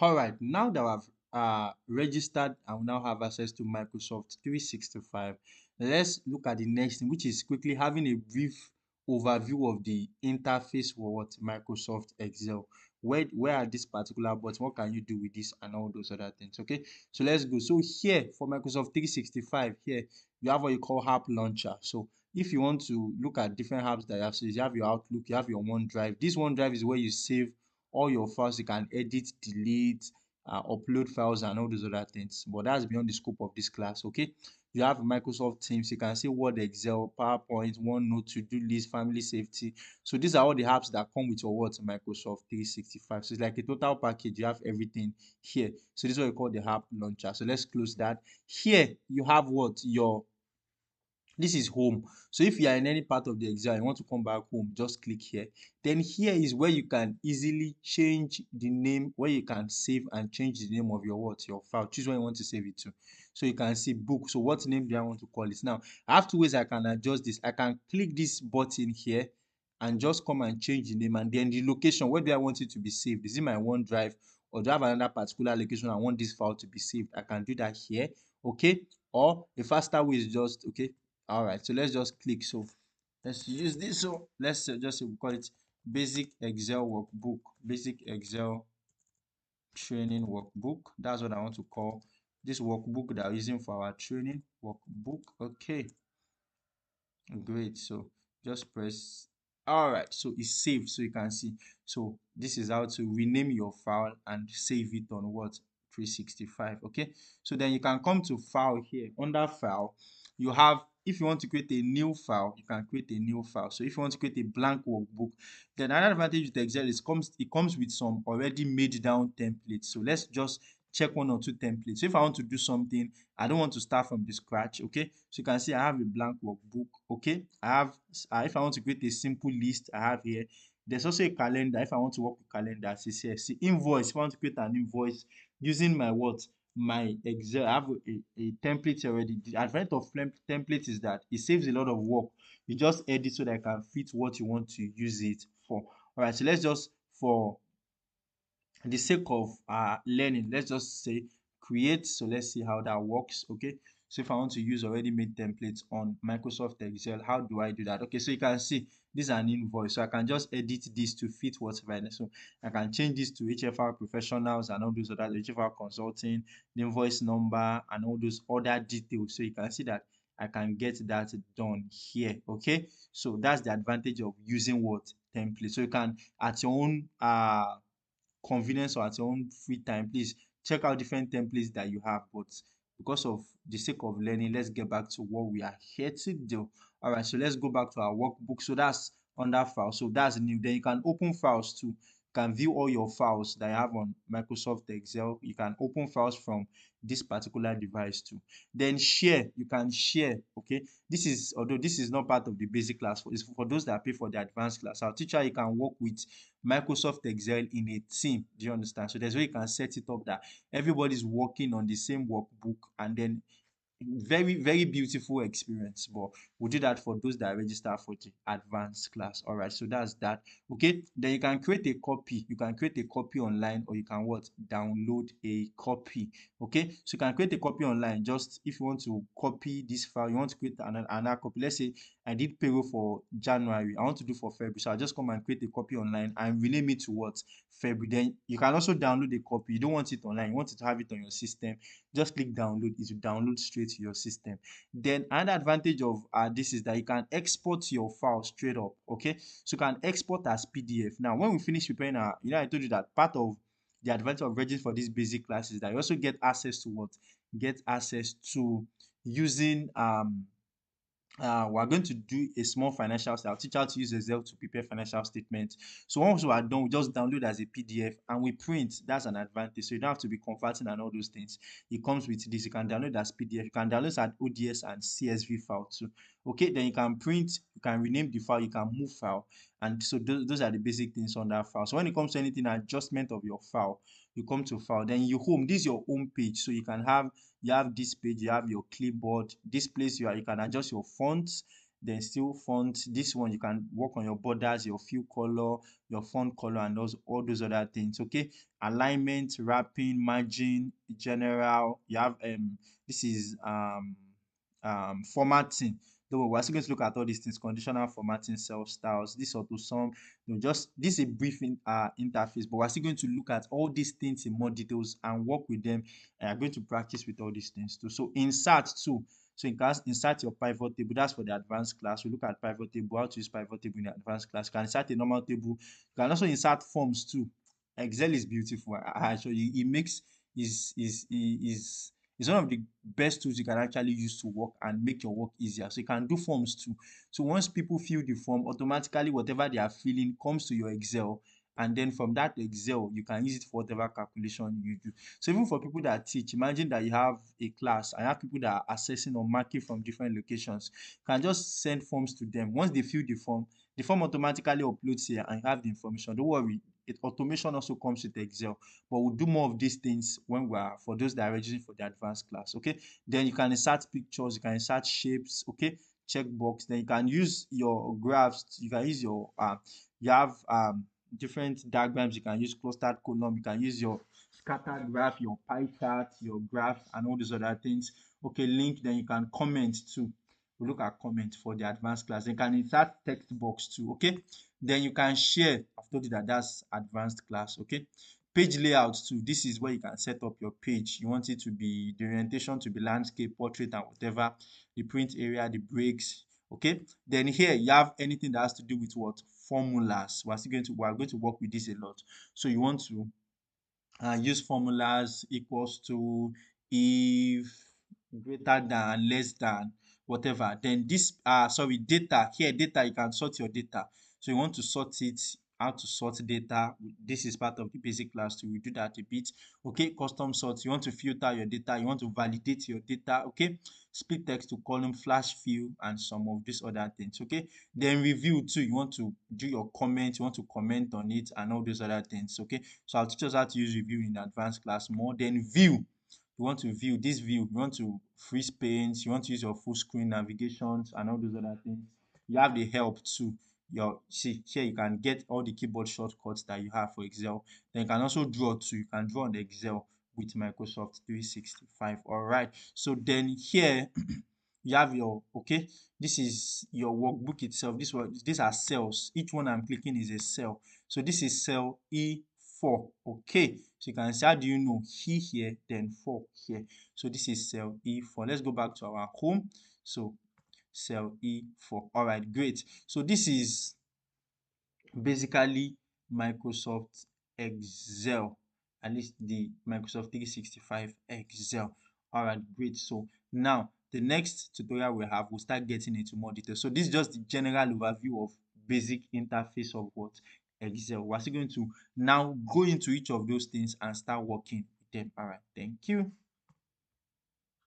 All right, now that I've registered, I will now have access to Microsoft 365. Let's look at the next thing, which is quickly having a brief overview of the interface for what Microsoft Excel. Where are this particular buttons? What can you do with this and all those other things? Okay, so let's go. So here for Microsoft 365, here you have what you call App Launcher. So if you want to look at different apps that you have, so you have your Outlook, you have your OneDrive. This OneDrive is where you save all your files. You can edit, delete, upload files and all those other things, but that's beyond the scope of this class. Okay, you have Microsoft Teams. You can see Word, Excel, PowerPoint, OneNote, to-do list, family safety. So these are all the apps that come with your what Microsoft 365. So it's like a total package. You have everything here. So this is what we call the app launcher. So let's close that. Here you have what your this is home. So if you are in any part of the Excel and you want to come back home, just click here. Then here is where you can easily change the name, where you can save and change the name of your what, your file. Choose where you want to save it to. So you can see book. So what name do I want to call it? Now I have two ways I can adjust this. I can click this button here and just come and change the name, and then the location, where do I want it to be saved? Is it my OneDrive, or do I have another particular location I want this file to be saved? I can do that here. Okay, or the faster way is just okay. All right, so let's just click. So let's use this. So let's just say we call it basic Excel workbook, basic Excel training workbook. That's what I want to call this workbook that we're using for our training workbook. Okay, great. So just press. All right, so it's saved, so you can see. So this is how to rename your file and save it on what 365. Okay, so then you can come to file here. Under file you have, if you want to create a new file, you can create a new file. So if you want to create a blank workbook, then another advantage with Excel is it comes with some already made down templates. So let's just check one or two templates. So if I want to do something, I don't want to start from the scratch. Okay, so you can see I have a blank workbook. Okay, I have if I want to create a simple list, I have here. There's also a calendar. If I want to work with calendar, see, invoice. If I want to create an invoice using my what, my Excel, I have a template already. The advantage of template is that it saves a lot of work. You just edit so that I can fit what you want to use it for. All right, so let's just, for the sake of learning, let's just say create. So let's see how that works. Okay, so if I want to use already made templates on Microsoft Excel, how do I do that? Okay, so you can see this is an invoice, so I can just edit this to fit whatever I need. So I can change this to HFR professionals and all those other HFR consulting, the invoice number and all those other details. So you can see that I can get that done here. Okay, so that's the advantage of using what, template. So you can, at your own convenience or at your own free time, please check out different templates that you have. But because of the sake of learning, let's get back to what we are here to do. All right, so let's go back to our workbook. So that's under file. So that's new. Then you can open files too. You can view all your files that you have on Microsoft Excel. You can open files from this particular device too. Then share, you can share. Okay, this is, although this is not part of the basic class, it's for those that pay for the advanced class. Our teacher, you can work with Microsoft Excel in a team. Do you understand? So there's where you can set it up that everybody's working on the same workbook, and then very very beautiful experience. But we'll do that for those that register for the advanced class. All right, so that's that. Okay, then you can create a copy. You can create a copy online, or you can what, download a copy. Okay, so you can create a copy online. Just if you want to copy this file, you want to create another copy. Let's say I did payroll for January, I want to do for February, so I'll just come and create a copy online and rename it to what, February. Then you can also download a copy. You don't want it online, you want it to have it on your system, just click download. It will download straight to your system. Then another advantage of this is that you can export your file straight up. Okay, so you can export as PDF. Now when we finish preparing our, I told you that part of the advantage of registering for this basic class is that you also get access to what, get access to using we're going to do a small financial statement. I'll teach how to use Excel to prepare financial statements. So once we are done, we just download as a PDF and we print. That's an advantage. So you don't have to be converting and all those things. It comes with this. You can download as PDF. You can download as ODS and CSV file too. Okay, then you can print, you can rename the file, you can move file. And so those are the basic things on that file. So when it comes to anything, adjustment of your file, you come to file, then you home. This is your home page. So you can have, you have this page, you have your clipboard, this place you can adjust your fonts, then still font. This one you can work on your borders, your fill color, your font color, and all those other things. Okay, alignment, wrapping, margin, general. You have this is formatting. Though we're still going to look at all these things: conditional formatting, cell styles, this auto sum. Just this is a brief interface, but we're still going to look at all these things in more details and work with them. And are going to practice with all these things too. So insert too. So you can insert your pivot table. That's for the advanced class. We look at pivot table, how to use pivot table in the advanced class. You can insert a normal table. You can also insert forms too. Excel is beautiful. I show you. It makes is one of the best tools you can actually use to work and make your work easier. So you can do forms too. So once people fill the form, automatically whatever they are filling comes to your Excel, and then from that Excel you can use it for whatever calculation you do. So even for people that teach, imagine that you have a class and you have people that are assessing or marking from different locations. You can just send forms to them. Once they fill the form automatically uploads here and you have the information. Don't worry, automation also comes with Excel, but we'll do more of these things when we are, for those that are registering for the advanced class. Okay, then you can insert pictures, you can insert shapes. Okay, checkbox. Then you can use your graphs. You can use your you have different diagrams. You can use clustered column. You can use your scattered graph, your pie chart, your graph, and all these other things. Okay, link. Then you can comment too. We look at comment for the advanced class. You can insert text box too. Okay, then you can share. I've told you that that's advanced class. Okay, page layout too. This is where you can set up your page. You want it to be, the orientation to be landscape, portrait, and whatever. The print area, the breaks. Okay, then here you have anything that has to do with what, formulas. We are going to work with this a lot. So you want to use formulas: equals to, if, greater than, less than, whatever. Then this sorry, data. Here data, you can sort your data. So you want to sort it, how to sort data. This is part of the basic class too. We do that a bit. Okay, custom sort. You want to filter your data, you want to validate your data. Okay, split text to column, flash fill, and some of these other things. Okay, then review too. You want to do your comment, you want to comment on it, and all those other things. Okay, so I'll teach us how to use review in advanced class more. Then view. You want to view this view, you want to freeze panes, you want to use your full screen navigations and all those other things. You have the help too. Your see here, you can get all the keyboard shortcuts that you have for Excel. Then you can also draw too. You can draw on the Excel with Microsoft 365. All right. So then here you have your, okay, this is your workbook itself. These are cells. Each one I'm clicking is a cell. So this is cell E4. Okay, so you can see, how do you know? E here, then 4 here. So this is cell E4. Let's go back to our home. So cell E4. All right, great. So this is basically Microsoft Excel, at least the Microsoft 365 Excel. All right, great. So now the next tutorial we have, we'll start getting into more detail. So this is just the general overview of basic interface of what, Excel. We're still going to now go into each of those things and start working with them. All right, thank you.